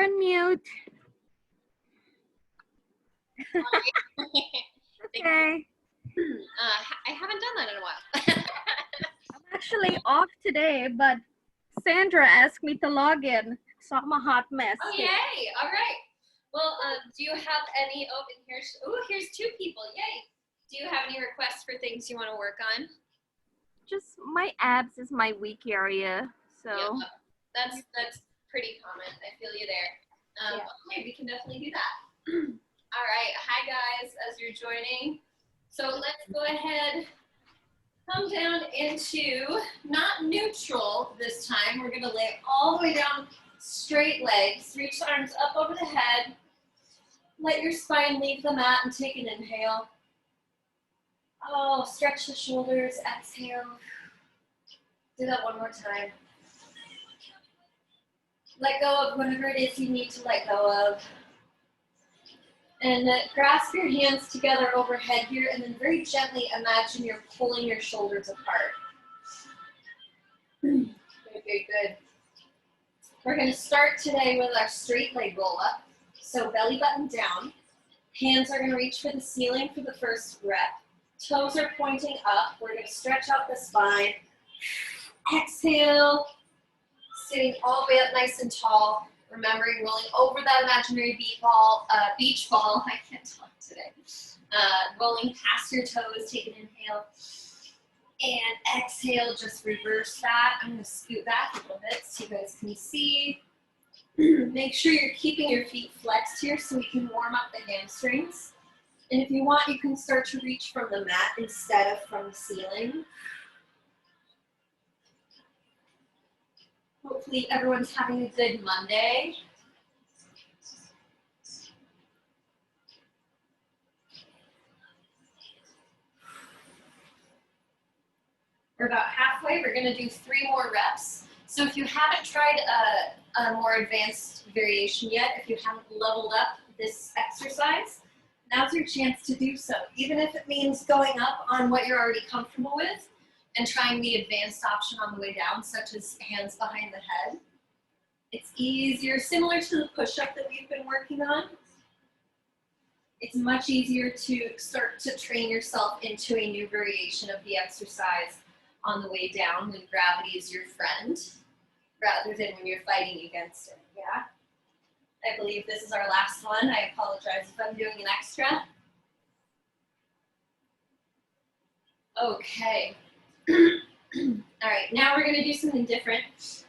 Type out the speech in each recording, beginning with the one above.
You're on mute. Okay. I haven't done that in a while. I'm actually off today, but Sandra asked me to log in, so I'm a hot mess. Oh, yay! All right. Well, do you have any? Oh, and here's two people. Yay! Do you have any requests for things you want to work on? Just my abs is my weak area, so. Yeah, that's pretty common. I feel you there. Yeah. Okay, we can definitely do that. All right. Hi guys, as you're joining. So let's go ahead. Come down into not neutral this time. We're going to lay all the way down, straight legs. Reach the arms up over the head. Let your spine leave the mat and take an inhale. Oh, stretch the shoulders. Exhale. Do that one more time. Let go of whatever it is you need to let go of. And grasp your hands together overhead here, and then very gently imagine you're pulling your shoulders apart. Good, good, good. We're going to start today with our straight leg roll up. So belly button down. Hands are going to reach for the ceiling for the first rep. Toes are pointing up. We're going to stretch out the spine. Exhale. Sitting all the way up nice and tall. Remembering rolling over that imaginary beach ball. I can't talk today. Rolling past your toes, take an inhale. And exhale, just reverse that. I'm going to scoot back a little bit so you guys can see. Make sure you're keeping your feet flexed here so we can warm up the hamstrings. And if you want, you can start to reach from the mat instead of from the ceiling. Hopefully everyone's having a good Monday. We're about halfway. We're going to do 3 more reps. So if you haven't tried a more advanced variation yet, if you haven't leveled up this exercise, now's your chance to do so. Even if it means going up on what you're already comfortable with and trying the advanced option on the way down, such as hands behind the head. It's easier, similar to the push-up that we've been working on. It's much easier to start to train yourself into a new variation of the exercise on the way down when gravity is your friend, rather than when you're fighting against it, yeah? I believe this is our last one. I apologize if I'm doing an extra. Okay. All right, now we're gonna do something different.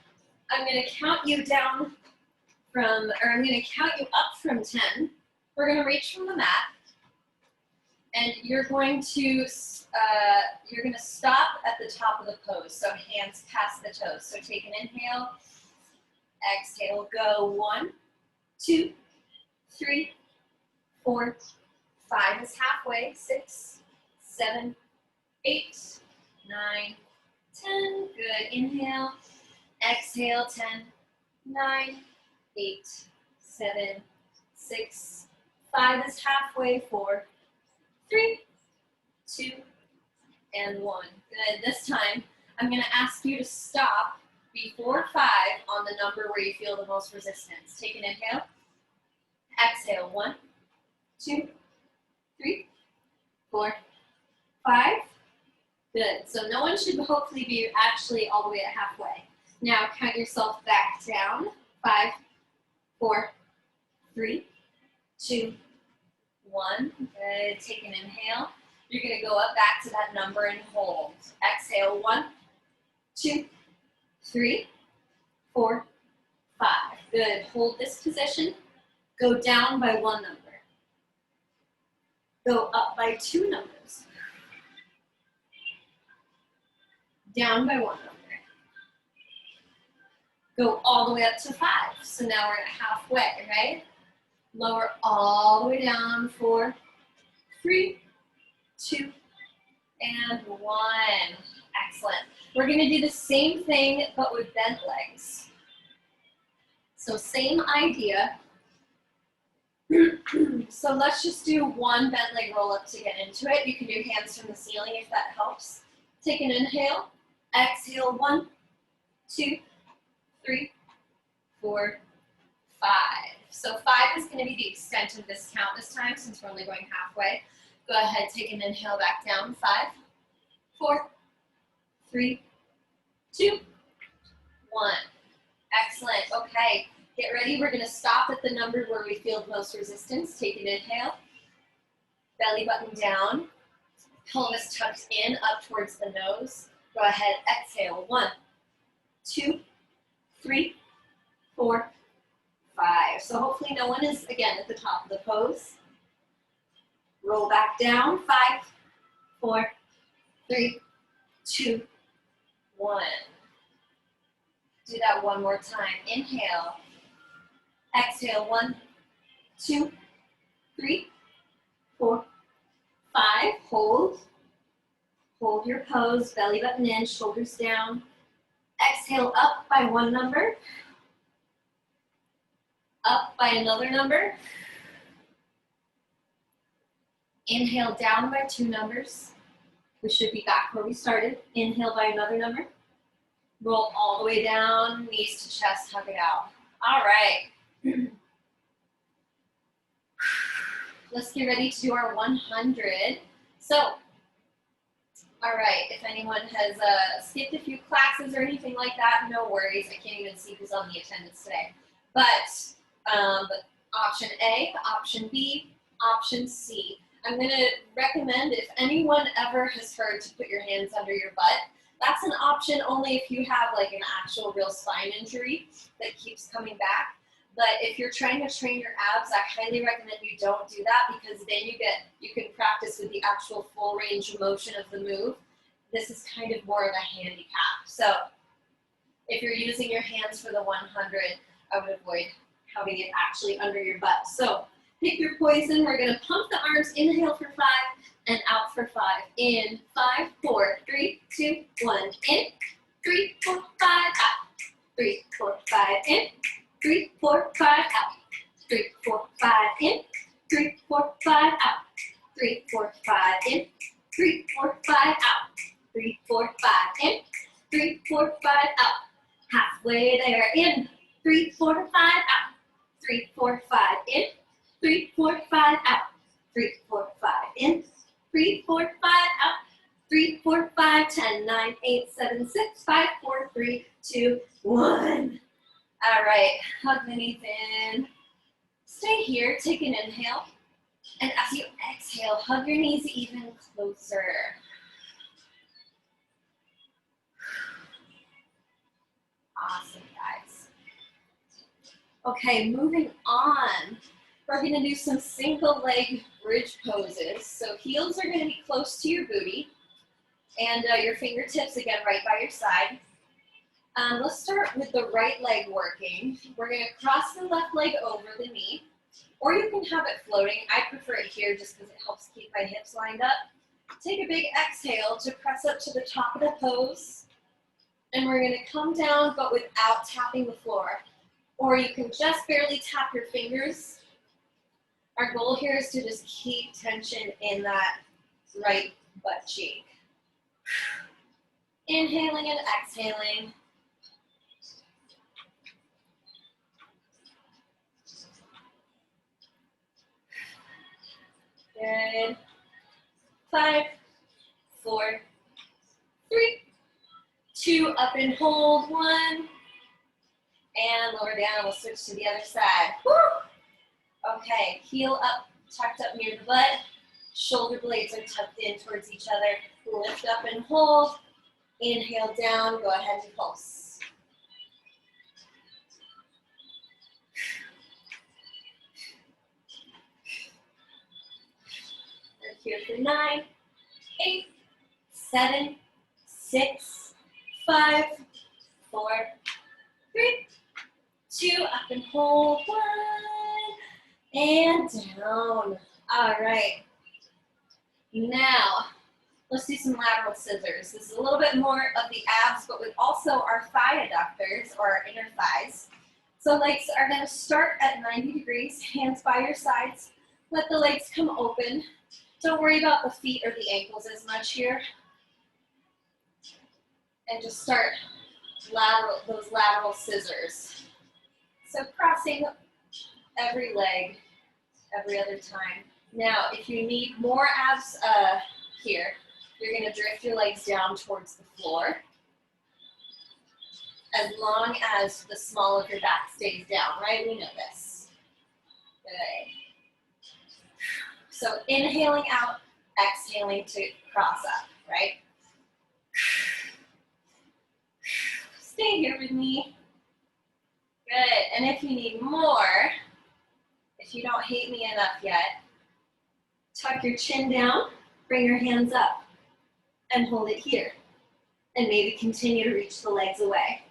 I'm gonna count you down I'm gonna count you up from 10. We're gonna reach from the mat, and you're going to stop at the top of the pose, so hands past the toes. So take an inhale, exhale, go 1, 2, 3, 4, 5 is halfway, 6, 7, 8, 9, 10, good, inhale, exhale, 10, 9, 8, 7, 6, 5 is halfway, 4, 3, 2, and 1. Good, this time I'm going to ask you to stop before 5 on the number where you feel the most resistance. Take an inhale, exhale, 1, 2, 3, 4, 5. Good, so no one should hopefully be actually all the way at halfway. Now count yourself back down, 5, 4, 3, 2, 1. Good, take an inhale. You're gonna go up back to that number and hold. Exhale, 1, 2, 3, 4, 5. Good, hold this position. Go down by 1 number. Go up by 2 numbers. Down by 1 number. Go all the way up to 5. So now we're at halfway, right? Lower all the way down, 4, 3, 2, and 1. Excellent. We're going to do the same thing, but with bent legs. So same idea. So let's just do 1 bent leg roll up to get into it. You can do hands from the ceiling if that helps. Take an inhale. Exhale, 1, 2, 3, 4, 5. So 5 is going to be the extent of this count this time since we're only going halfway. Go ahead, take an inhale back down. 5, 4, 3, 2, 1. Excellent. Okay, get ready. We're going to stop at the number where we feel the most resistance. Take an inhale. Belly button down. Pelvis tucked in up towards the nose. Go ahead, exhale. 1, 2, 3, 4, 5. So hopefully no one is, again, at the top of the pose. Roll back down. 5, 4, 3, 2, 1. Do that one more time. Inhale. Exhale. 1, 2, 3, 4, 5. Hold. Hold your pose. Belly button in, shoulders down. Exhale up by one number. Up by another number. Inhale down by 2 numbers. We should be back where we started. Inhale by another number. Roll all the way down, knees to chest, hug it out. All right. Let's get ready to do our 100. So, all right, if anyone has skipped a few classes or anything like that, no worries. I can't even see who's on the attendance today. But option A, option B, option C. I'm going to recommend if anyone ever has heard to put your hands under your butt, that's an option only if you have like an actual real spine injury that keeps coming back. But if you're trying to train your abs, I highly recommend you don't do that because then you can practice with the actual full range of motion of the move. This is kind of more of a handicap. So if you're using your hands for the 100, I would avoid having it actually under your butt. So pick your poison. We're going to pump the arms. Inhale for 5 and out for 5. In 5, 4, 3, 2, 1. In 3, 4, 5, out. 3, 4, 5, in. 3, 4, 5, out. 3, 4, 5, in. 3, 4, 5, out. 3, 4, 5, in. 3, 4, 5, out. 3, 4, 5, in. 3, 4, 5, out. Halfway there. In. 3, 4, 5, out. 3, 4, 5, in. 3, 4, 5, out. 3, 4, 5, in. 3, 4, 5, out. 3, 4, 5, 10, 9, 8, 7, 6, 5, 4, 3, 2, 1. All right, hug the knees in. Stay here, take an inhale. And as you exhale, hug your knees even closer. Awesome, guys. Okay, moving on. We're going to do some single leg bridge poses. So heels are going to be close to your booty. And your fingertips, again, right by your side. Let's start with the right leg working. We're going to cross the left leg over the knee. Or you can have it floating. I prefer it here just because it helps keep my hips lined up. Take a big exhale to press up to the top of the pose. And we're going to come down, but without tapping the floor. Or you can just barely tap your fingers. Our goal here is to just keep tension in that right butt cheek. Inhaling and exhaling. Good. 5, 4, 3, 2, up and hold, 1. And lower down, we'll switch to the other side. Woo! Okay, heel up, tucked up near the butt. Shoulder blades are tucked in towards each other. Lift up and hold. Inhale down, go ahead and pulse. And here for 9, 8, 7, 6, 5, 4, 3, 2, up and hold, 1, and down. All right. Now, let's do some lateral scissors. This is a little bit more of the abs, but with also our thigh adductors, or our inner thighs. So legs are going to start at 90 degrees, hands by your sides. Let the legs come open. Don't worry about the feet or the ankles as much here. And just start those lateral scissors. So crossing every leg, every other time. Now, if you need more abs here, you're going to drift your legs down towards the floor, as long as the small of your back stays down, right? We know this. Good. So inhaling out, exhaling to cross up, right? Stay here with me. Good. And if you need more, if you don't hate me enough yet, tuck your chin down, bring your hands up, and hold it here. And maybe continue to reach the legs away.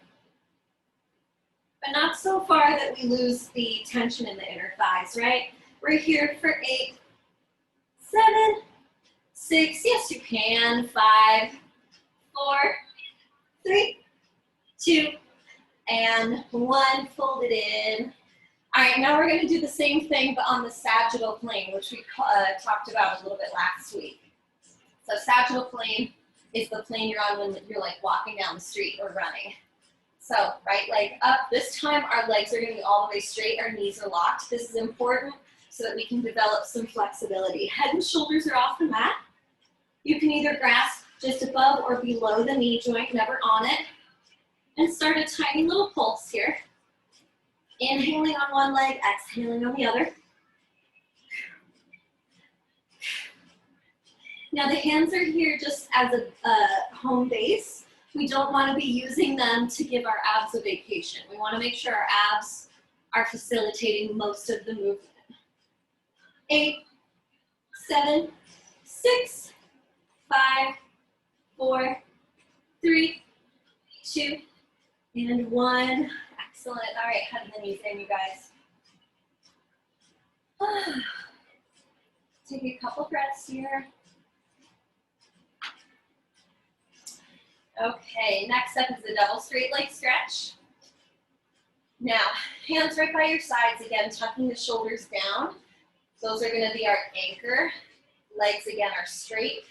But not so far that we lose the tension in the inner thighs, right? We're here for 8, 7, 6, yes you can, 5, 4, 3, 2, and 1, fold it in. All right, now we're gonna do the same thing, but on the sagittal plane, which we talked about a little bit last week. So sagittal plane is the plane you're on when you're like walking down the street or running. So right leg up. This time our legs are gonna be all the way straight, our knees are locked. This is important so that we can develop some flexibility. Head and shoulders are off the mat. You can either grasp just above or below the knee joint, never on it. And start a tiny little pulse here. Inhaling on one leg, exhaling on the other. Now the hands are here just as a home base. We don't want to be using them to give our abs a vacation. We want to make sure our abs are facilitating most of the movement. 8, 7, 6, 5, 4, 3, 2, and 1. Excellent. All right, head and the knees in, you guys. Take a couple breaths here. Okay, next up is the double straight leg stretch. Now, hands right by your sides again, tucking the shoulders down. Those are going to be our anchor. Legs again are straight.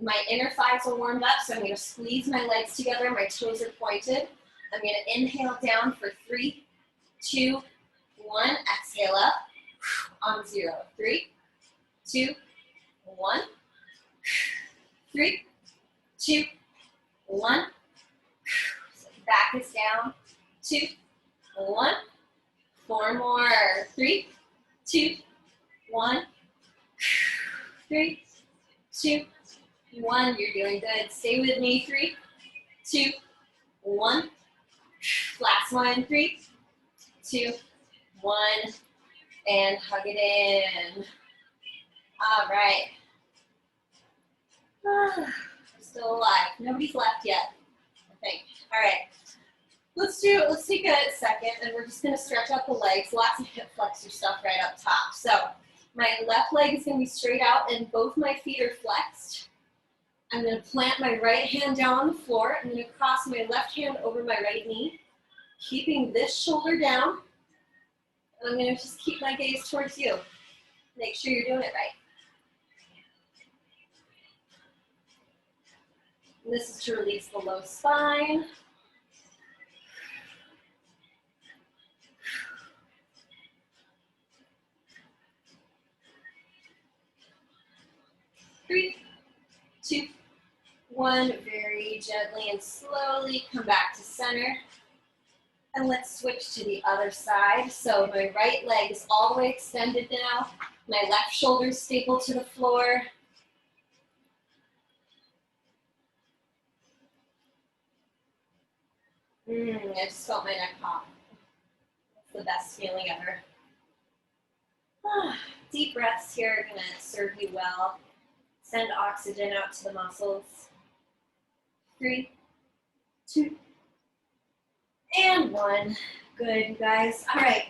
My inner thighs are warmed up, so I'm going to squeeze my legs together. My toes are pointed. I'm going to inhale down for 3, 2, 1. Exhale up on 0. 3, 2, 1. 3, 2, 1. So back is down. 2, 1. 4 more. 3, 2, 1. 3, 2, 1. You're doing good. Stay with me. 3, 2, 1. Last one. 3, 2, 1. And hug it in. All right. Still alive. Nobody's left yet, I think. All right. Let's take a second, and we're just going to stretch out the legs. Lots of hip flexor stuff right up top. So my left leg is going to be straight out, and both my feet are flexed. I'm going to plant my right hand down on the floor. I'm going to cross my left hand over my right knee, keeping this shoulder down. And I'm going to just keep my gaze towards you. Make sure you're doing it right. And this is to release the low spine. Three, 2, 1. Very gently and slowly come back to center. And let's switch to the other side. So my right leg is all the way extended now. My left shoulder is stapled to the floor. I just felt my neck pop. It's the best feeling ever. Deep breaths here are going to serve you well. Send oxygen out to the muscles. 3, 2, and 1. Good, you guys. All right.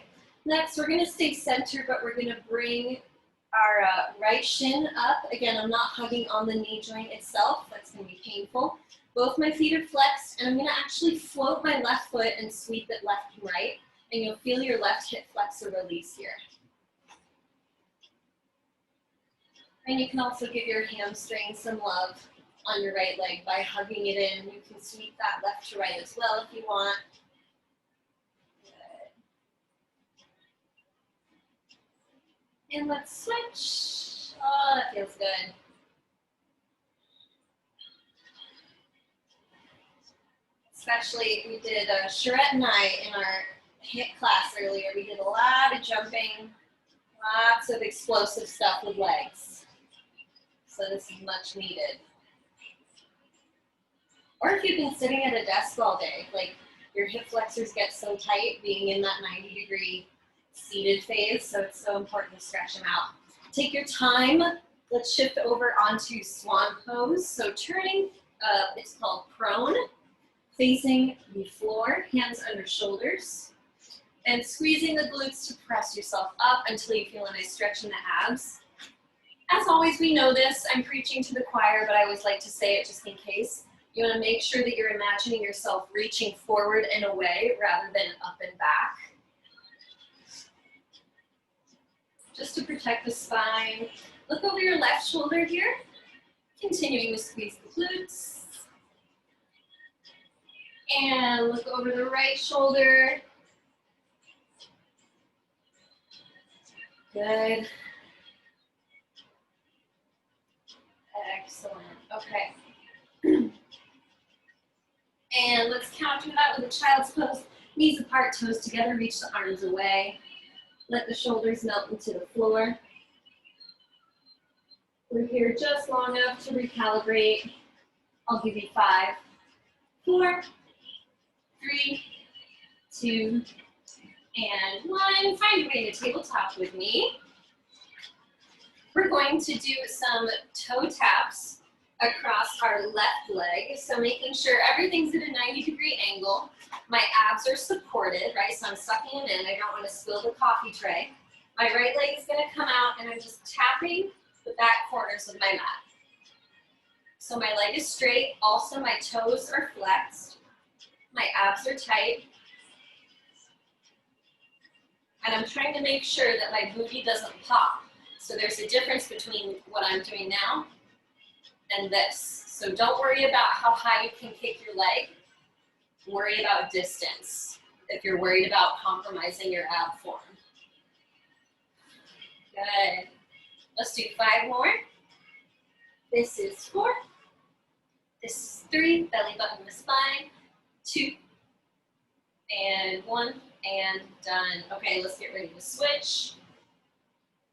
Next, we're going to stay centered, but we're going to bring our right shin up. Again, I'm not hugging on the knee joint itself. That's going to be painful. Both my feet are flexed, and I'm going to actually float my left foot and sweep it left and right. And you'll feel your left hip flexor release here. And you can also give your hamstring some love on your right leg by hugging it in. You can sweep that left to right as well if you want. Good. And let's switch. Oh, that feels good. Especially, we did charrette and I in our HIIT class earlier. We did a lot of jumping, lots of explosive stuff with legs. So this is much needed. Or if you've been sitting at a desk all day, like your hip flexors get so tight being in that 90-degree seated phase, so it's so important to stretch them out. Take your time. Let's shift over onto swan pose. So turning, it's called prone, facing the floor, hands under shoulders, and squeezing the glutes to press yourself up until you feel a nice stretch in the abs. As always, we know this. I'm preaching to the choir, but I always like to say it just in case. You want to make sure that you're imagining yourself reaching forward and away rather than up and back. Just to protect the spine. Look over your left shoulder here. Continuing to squeeze the glutes. And look over the right shoulder. Good. Excellent. Okay. And let's counter that with a child's pose. Knees apart, toes together, reach the arms away. Let the shoulders melt into the floor. We're here just long enough to recalibrate. I'll give you 5, 4, 3, 2, and 1. Find your way to tabletop with me. We're going to do some toe taps across our left leg. So making sure everything's at a 90-degree angle. My abs are supported, right? So I'm sucking them in. I don't want to spill the coffee tray. My right leg is going to come out and I'm just tapping the back corners of my mat. So my leg is straight. Also my toes are flexed. My abs are tight. And I'm trying to make sure that my booty doesn't pop. So there's a difference between what I'm doing now and this. So don't worry about how high you can kick your leg. Worry about distance if you're worried about compromising your ab form. Good. Let's do 5 more. This is 4. This is 3. Belly button the spine. 2. And 1. And done. Okay, let's get ready to switch.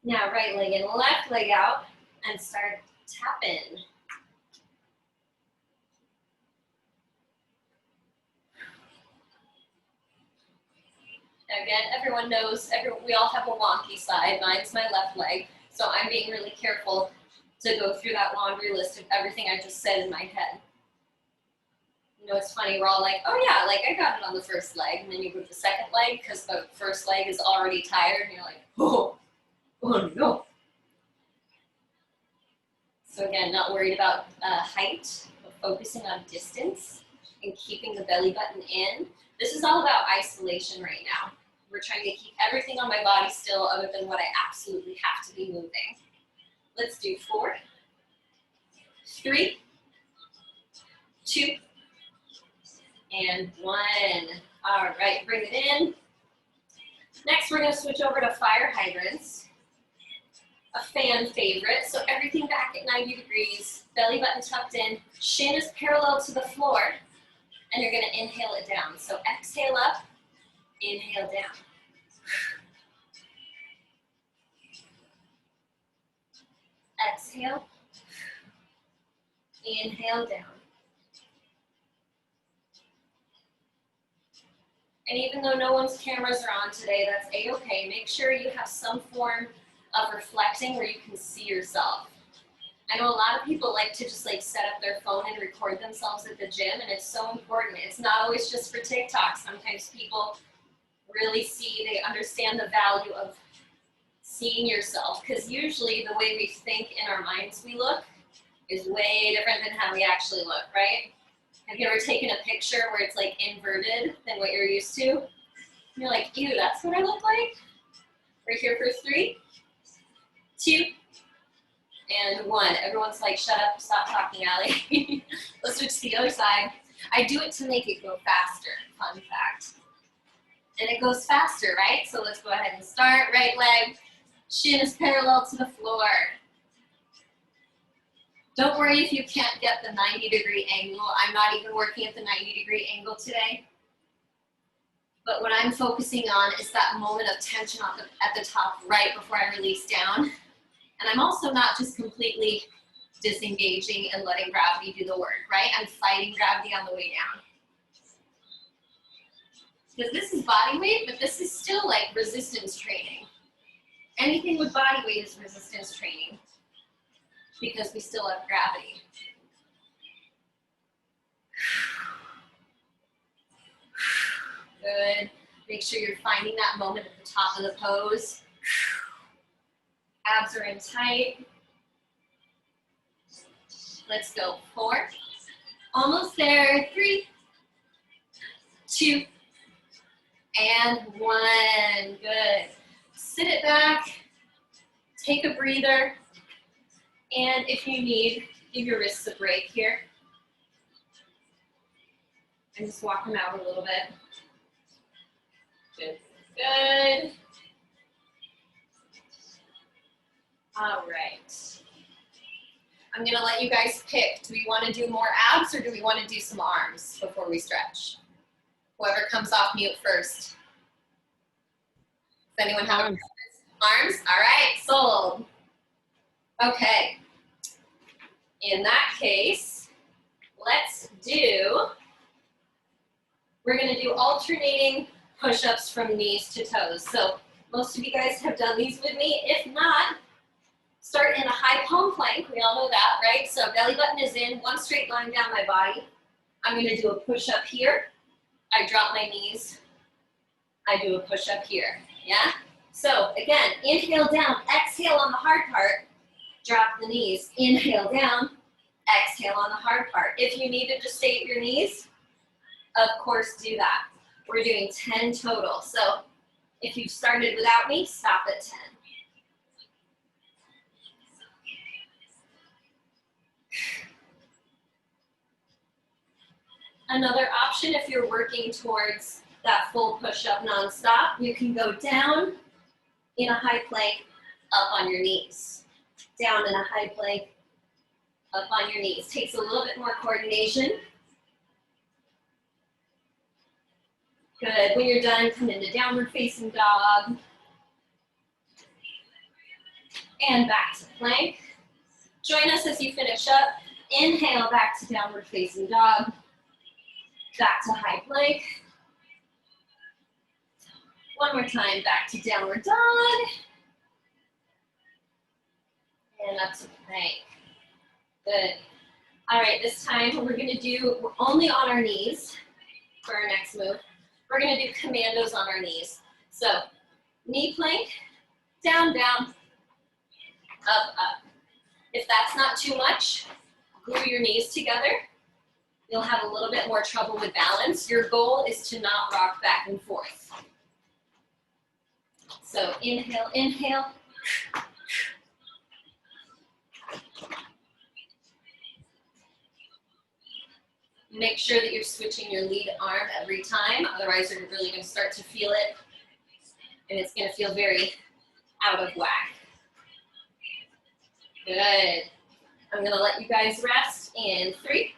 Now right leg in, left leg out, and start tapping. Again, everyone knows, we all have a wonky side. Mine's my left leg, so I'm being really careful to go through that laundry list of everything I just said in my head. You know, it's funny, we're all like, oh yeah, like I got it on the first leg, and then you go to the second leg because the first leg is already tired, and you're like, oh no. So again, not worried about height, but focusing on distance and keeping the belly button in. This is all about isolation right now. We're trying to keep everything on my body still other than what I absolutely have to be moving. Let's do 4, 3, 2, and 1. All right, bring it in. Next, we're going to switch over to fire hydrants. A fan favorite. So everything back at 90 degrees, belly button tucked in, shin is parallel to the floor, and you're going to inhale it down. So exhale up, inhale down. Exhale, inhale down. And even though no one's cameras are on today, that's a-okay. Make sure you have some form of reflecting where you can see yourself. I know a lot of people like to just like set up their phone and record themselves at the gym, and it's so important. It's not always just for TikTok. Sometimes people really see, they understand the value of seeing yourself, because usually the way we think in our minds we look is way different than how we actually look, right? Have you ever taken a picture where it's like inverted than what you're used to? And you're like, ew, that's what I look like? We're here for 3, 2, and 1. Everyone's like, shut up, stop talking, Allie. Let's switch to the other side. I do it to make it go faster, fun fact. And it goes faster, right? So let's go ahead and start. Right leg, Shin is parallel to the floor. Don't worry if you can't get the 90-degree angle. I'm not even working at the 90-degree angle today. But what I'm focusing on is that moment of tension at the top right before I release down. And I'm also not just completely disengaging and letting gravity do the work, right? I'm fighting gravity on the way down. Because this is body weight, but this is still like resistance training. Anything with body weight is resistance training because we still have gravity. Good. Make sure you're finding that moment at the top of the pose. Abs are in tight. Let's go. 4. Almost there. 3, 2, and 1. Good. Sit it back. Take a breather. And if you need, give your wrists a break here. And just walk them out a little bit. Good. Good. All right. I'm gonna let you guys pick. Do we want to do more abs or do we want to do some arms before we stretch? Whoever comes off mute first. Does anyone have arms? Arms? All right, sold. Okay. In that case, we're gonna do alternating push-ups from knees to toes. So most of you guys have done these with me. If not, start in a high palm plank. We all know that, right? So belly button is in, one straight line down my body. I'm gonna do a push-up here. I drop my knees. I do a push-up here, yeah? So again, inhale down, exhale on the hard part, drop the knees. Inhale down, exhale on the hard part. If you need to just stay at your knees, of course do that. We're doing 10 total. So if you've started without me, stop at 10. Another option, if you're working towards that full push-up nonstop, you can go down in a high plank, up on your knees. Down in a high plank, up on your knees. Takes a little bit more coordination. Good. When you're done, come into downward facing dog. And back to plank. Join us as you finish up. Inhale back to downward facing dog. Back to high plank. One more time, back to downward dog. And up to plank. Good. All right, this time we're only on our knees for our next move. We're gonna do commandos on our knees. So, knee plank, down, down, up, up. If that's not too much, glue your knees together. You'll have a little bit more trouble with balance. Your goal is to not rock back and forth. So inhale, inhale. Make sure that you're switching your lead arm every time, otherwise you're really gonna start to feel it, and it's gonna feel very out of whack. Good. I'm gonna let you guys rest in 3,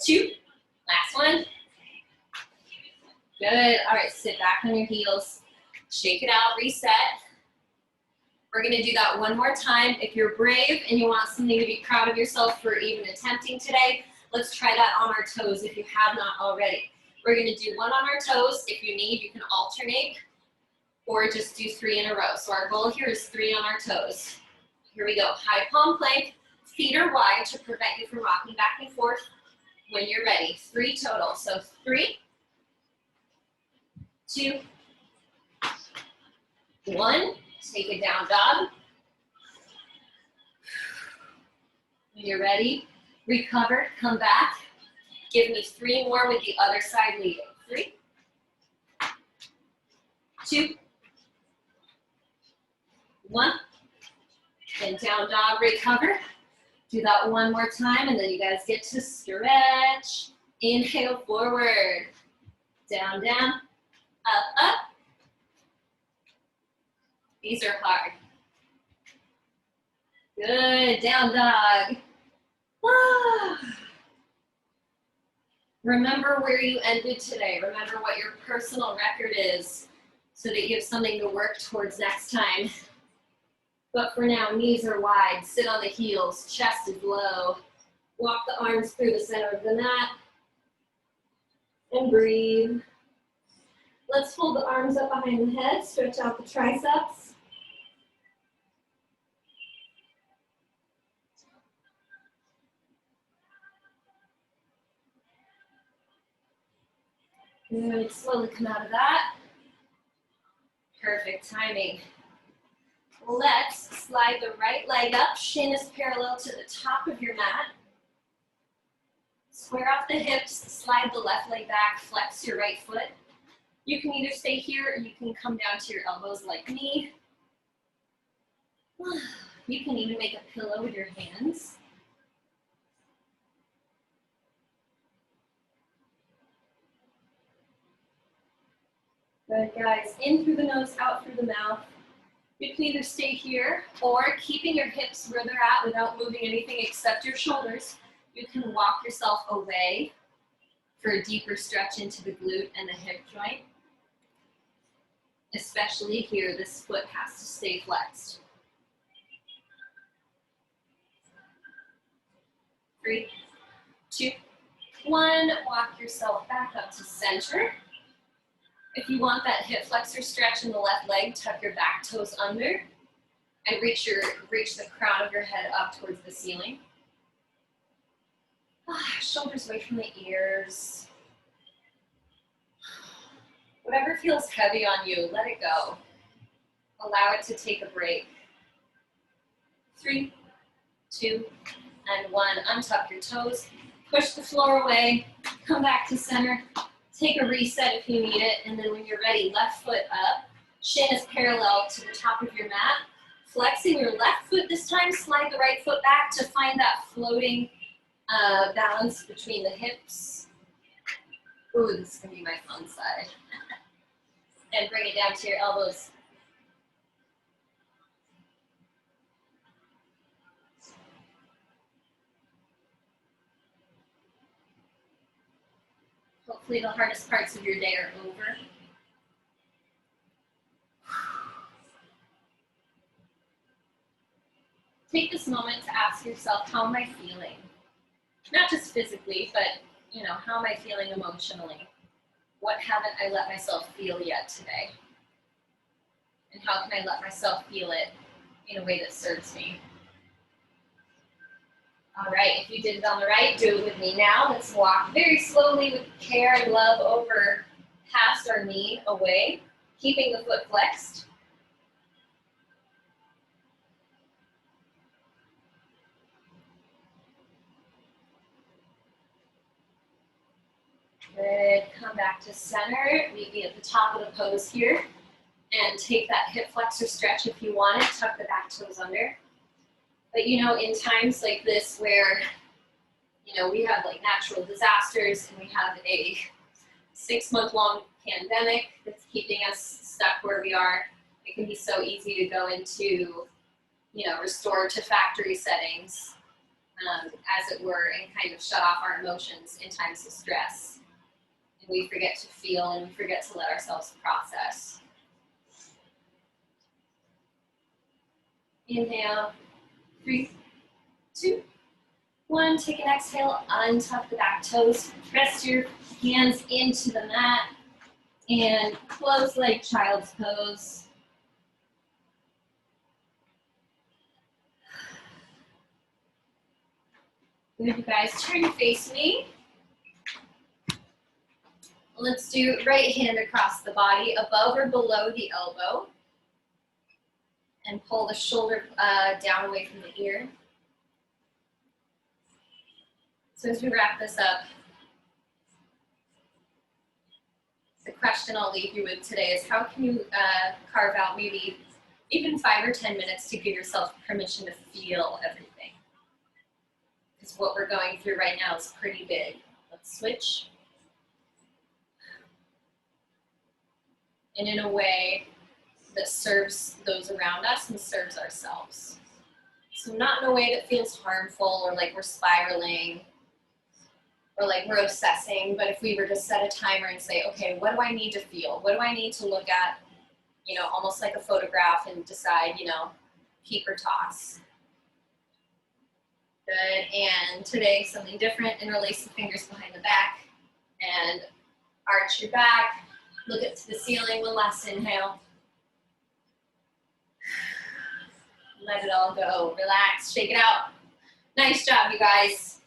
2, last one. Good. All right, sit back on your heels. Shake it out, reset. We're gonna do that one more time. If you're brave and you want something to be proud of yourself for even attempting today, let's try that on our toes if you have not already. We're gonna do one on our toes. If you need, you can alternate or just do 3 in a row. So our goal here is 3 on our toes. Here we go. High palm plank. Feet are wide to prevent you from rocking back and forth when you're ready. 3 total. So 3, 2, 1. Take a down dog. When you're ready, recover, come back. Give me 3 more with the other side leading. 3, 2, 1. And down dog, recover. Do that one more time, and then you guys get to stretch. Inhale forward. Down, down, up, up. These are hard. Good, down dog. Remember where you ended today. Remember what your personal record is so that you have something to work towards next time. But for now, knees are wide, sit on the heels, chest is low. Walk the arms through the center of the mat and breathe. Let's fold the arms up behind the head, stretch out the triceps. Good, slowly come out of that. Perfect timing. Let's slide the right leg up, shin is parallel to the top of your mat. Square off the hips, slide the left leg back, flex your right foot. You can either stay here or you can come down to your elbows like me. You can even make a pillow with your hands. Good, guys. In through the nose, out through the mouth. You can either stay here or keeping your hips where they're at without moving anything except your shoulders. You can walk yourself away for a deeper stretch into the glute and the hip joint. Especially here, this foot has to stay flexed. 3, 2, 1. Walk yourself back up to center. If you want that hip flexor stretch in the left leg, tuck your back toes under and reach the crown of your head up towards the ceiling. Shoulders away from the ears. Whatever feels heavy on you, let it go. Allow it to take a break. 3, 2, and 1. Untuck your toes. Push the floor away. Come back to center. Take a reset if you need it, and then when you're ready, left foot up. Shin is parallel to the top of your mat. Flexing your left foot this time, slide the right foot back to find that floating balance between the hips. Ooh, this is gonna be my fun side. And bring it down to your elbows. Hopefully the hardest parts of your day are over. Take this moment to ask yourself, how am I feeling? Not just physically, but how am I feeling emotionally? What haven't I let myself feel yet today? And how can I let myself feel it in a way that serves me? All right, if you did it on the right, do it with me now. Let's walk very slowly with care and love over past our knee away, keeping the foot flexed. Good, come back to center, maybe at the top of the pose here. And take that hip flexor stretch if you want it, tuck the back toes under. But in times like this where, we have like natural disasters and we have a 6-month-long pandemic that's keeping us stuck where we are, it can be so easy to go into, restore to factory settings, as it were, and kind of shut off our emotions in times of stress. And we forget to feel and we forget to let ourselves process. Inhale, 3, 2, 1. Take an exhale, untuck the back toes, press your hands into the mat, and close like child's pose. Good, you guys, turn to face me. Let's do right hand across the body, above or below the elbow. And pull the shoulder down away from the ear. So as we wrap this up, the question I'll leave you with today is how can you carve out maybe even 5 or 10 minutes to give yourself permission to feel everything? Because what we're going through right now is pretty big. Let's switch. And in a way that serves those around us and serves ourselves. So not in a way that feels harmful or like we're spiraling or like we're obsessing, but if we were to set a timer and say, okay, what do I need to feel? What do I need to look at, you know, almost like a photograph and decide, you know, keep or toss. Good, and today something different. Interlace the fingers behind the back and arch your back. Look up to the ceiling, one last inhale. Let it all go, relax, shake it out. Nice job, you guys.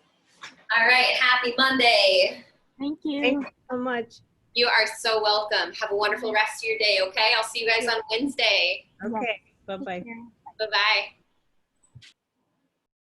All right, happy Monday. Thank you. Thank you so much. You are so welcome. Have a wonderful rest of your day, okay? I'll see you guys on Wednesday. Okay, bye-bye. Take care. Bye-bye.